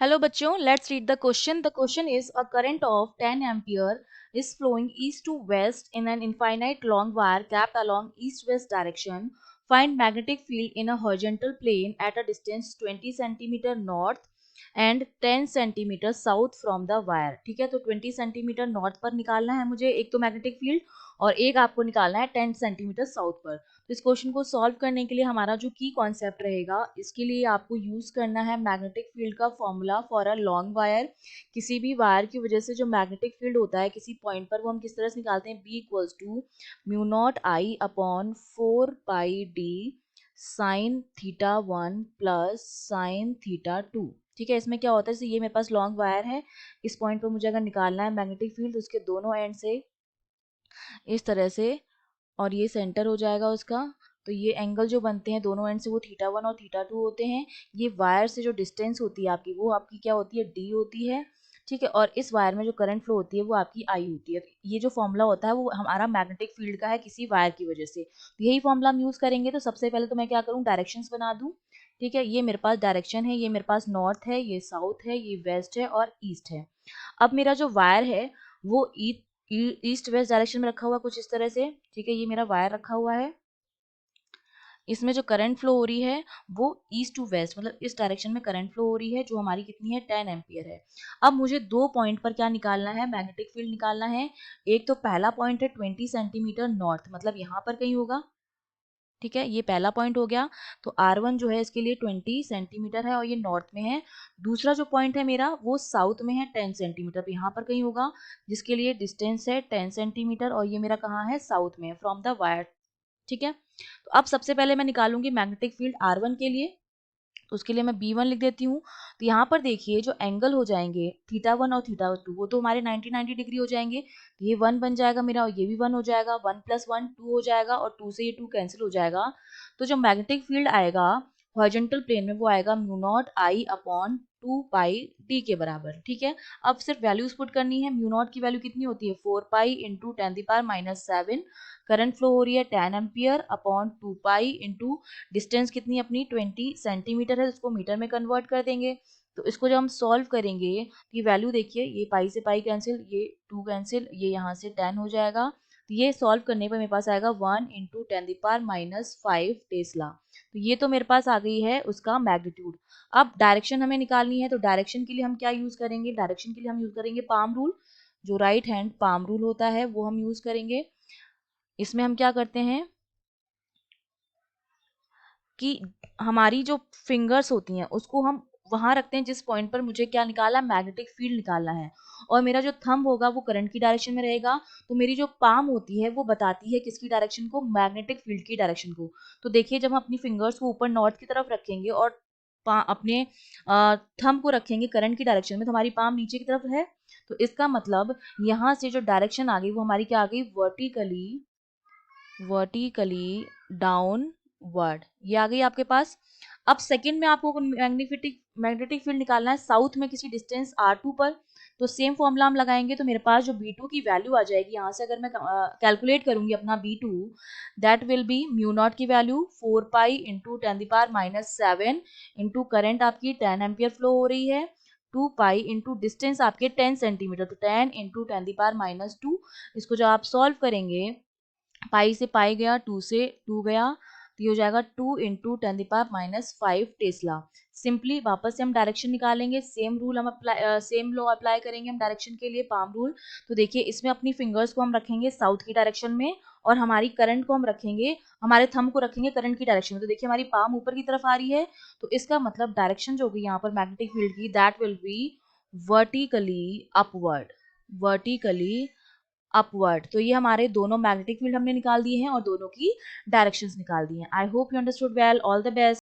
Hello बच्चों, let's read the question. The question is a current of 10 ampere is flowing east to west in an infinite long wire capped along east-west direction. Find magnetic field in a horizontal plane at a distance 20 centimeter north and 10 centimeter south from the wire. ठीक है, तो 20 centimetre north पर निकालना है मुझे एक तो magnetic field, और एक आपको निकालना है 10 सेंटीमीटर साउथ पर। तो इस क्वेश्चन को सॉल्व करने के लिए हमारा जो की कॉन्सेप्ट रहेगा, इसके लिए आपको यूज करना है मैग्नेटिक फील्ड का formula for a long wire. किसी भी वायर की वजह से जो मैग्नेटिक फील्ड होता है किसी पॉइंट पर, वो हम किस तरह से निकालते हैं, B equals to mu naught I upon 4πd sine theta 1 plus sine theta 2। ठीक है, इसमें क्या होता है, ये मेरे पास लॉन्ग वायर है, इस पॉइंट पर मुझे अगर निकालना है मैग्नेटिक फील्ड, तो उसके दोनों एंड से इस तरह से, और ये सेंटर हो जाएगा उसका। तो ये एंगल जो बनते हैं दोनों एंड से वो थीटा 1 और थीटा 2 होते हैं। ये वायर से जो डिस्टेंस होती है आपकी, वो आपकी क्या होती है, डी होती है। ठीक है, और इस वायर में जो करंट फ्लो होती है वो आपकी आई होती है। ये जो फॉर्मूला होता है वो हमारा मैग्नेटिक फील्ड का है किसी वायर की वजह से, तो यही फॉर्मूला हम यूज करेंगे। तो सबसे पहले तो मैं क्या करूँ, डायरेक्शंस बना दूं। ठीक है, ये मेरे पास डायरेक्शन है, ये मेरे पास नॉर्थ है, ये साउथ है, ये वेस्ट है और ईस्ट है। अब मेरा जो वायर है वो ईस्ट वेस्ट डायरेक्शन में रखा हुआ कुछ इस तरह से। ठीक है, ये मेरा वायर रखा हुआ है, इसमें जो करंट फ्लो हो रही है वो ईस्ट टू वेस्ट, मतलब इस डायरेक्शन में करंट फ्लो हो रही है, जो हमारी कितनी है, 10 एम्पियर है। अब मुझे दो पॉइंट पर क्या निकालना है, मैग्नेटिक फील्ड निकालना है। एक तो पहला पॉइंट है 20 सेंटीमीटर नॉर्थ, मतलब यहाँ पर कहीं होगा। ठीक है, ये पहला पॉइंट हो गया। तो R1 जो है इसके लिए 20 सेंटीमीटर है और ये नॉर्थ में है। दूसरा जो पॉइंट है मेरा वो साउथ में है 10 सेंटीमीटर, तो यहाँ पर कहीं होगा, जिसके लिए डिस्टेंस है 10 सेंटीमीटर और ये मेरा कहाँ है, साउथ में, फ्रॉम द वायर। ठीक है, तो अब सबसे पहले मैं निकालूंगी मैग्नेटिक फील्ड R1 के लिए, तो उसके लिए मैं B1 लिख देती हूँ। तो यहाँ पर देखिए जो एंगल हो जाएंगे थीटा 1 और थीटा 2, वो तो हमारे 90 डिग्री हो जाएंगे। तो ये 1 बन जाएगा मेरा, और ये भी 1 हो जाएगा, 1 + 1 2 हो जाएगा, और 2 से ये 2 कैंसिल हो जाएगा। तो जो मैग्नेटिक फील्ड आएगा हॉरिजॉन्टल प्लेन में, वो आएगा mu naught I upon 2πd के बराबर। ठीक है, अब सिर्फ वैल्यूज पुट करनी है। म्यू नॉट की वैल्यू कितनी होती है, 4π इंटू 10⁻⁻7। करंट फ्लो हो रही है 10 एम्पियर अपॉन 2π इंटू डिस्टेंस कितनी अपनी 20 सेंटीमीटर है, इसको मीटर में कन्वर्ट कर देंगे। तो इसको जब हम सॉल्व करेंगे तो ये वैल्यू देखिए, ये पाई से पाई कैंसिल, ये 2 कैंसिल, ये यहाँ से 10 हो जाएगा। तो ये सॉल्व करने पर मेरे पास आएगा 1 इंटू 10⁻⁻5 टेस्ला। तो ये तो मेरे पास आ गई है उसका मैग्नीट्यूड। अब डायरेक्शन हमें निकालनी है, तो डायरेक्शन के लिए हम क्या यूज करेंगे, डायरेक्शन के लिए हम यूज करेंगे पाम रूल। जो राइट हैंड पाम रूल होता है वो हम यूज करेंगे। इसमें हम क्या करते हैं कि हमारी जो फिंगर्स होती हैं उसको हम वहां रखते हैं जिस पॉइंट पर मुझे क्या निकाला, मैग्नेटिक फील्ड निकालना है, और मेरा जो थंब होगा वो करंट की डायरेक्शन में रहेगा। तो मेरी जो पाम होती है वो बताती है किसकी डायरेक्शन को, मैग्नेटिक फील्ड की डायरेक्शन को। तो देखिए जब हम अपनी फिंगर्स को ऊपर नॉर्थ की तरफ रखेंगे और अपने थंब को रखेंगे करंट की डायरेक्शन में, तो हमारी पाम नीचे की तरफ है। तो इसका मतलब यहाँ से जो डायरेक्शन आ गई वो हमारी क्या आ गई, वर्टिकली वर्टिकली डाउनवर्ड, ये आ गई आपके पास। अब सेकंड में आपको मैग्नेटिक फील्ड निकालना है साउथ में किसी डिस्टेंस R2 पर। तो सेम फॉर्मूला हम लगाएंगे, तो मेरे पास जो B2 की वैल्यू आ जाएगी, यहाँ से अगर मैं कैलकुलेट करूंगी अपना B2, that will be mu naught की वैल्यू 4π इंटू 10⁻⁻7 इंटू करंट आपकी 10 एम्पियर फ्लो हो रही है, 2π इंटू डिस्टेंस आपके 10 सेंटीमीटर, तो 10 इंटू 10⁻⁻2। इसको जब आप सॉल्व करेंगे, पाई से पाई गया, 2 से 2 गया, तो ये हो जाएगा 2 इंटू 10⁻⁻5 टेस्ला। सिंपली वापस से हम डायरेक्शन निकालेंगे, सेम रूल हम सेम लॉ अप्लाई करेंगे हम डायरेक्शन के लिए, पाम रूल। तो देखिए इसमें अपनी फिंगर्स को हम रखेंगे साउथ की डायरेक्शन में, और हमारी करंट को हम रखेंगे, हमारे थंब को रखेंगे करंट की डायरेक्शन में। तो देखिए हमारी पाम ऊपर की तरफ आ रही है, तो इसका मतलब डायरेक्शन जो होगी यहाँ पर मैग्नेटिक फील्ड की, that will be vertically upward, vertically upward. तो ये हमारे दोनों मैग्नेटिक फील्ड हमने निकाल दिए हैं और दोनों की डायरेक्शंस निकाल दी हैं। I hope you understood well, all the best.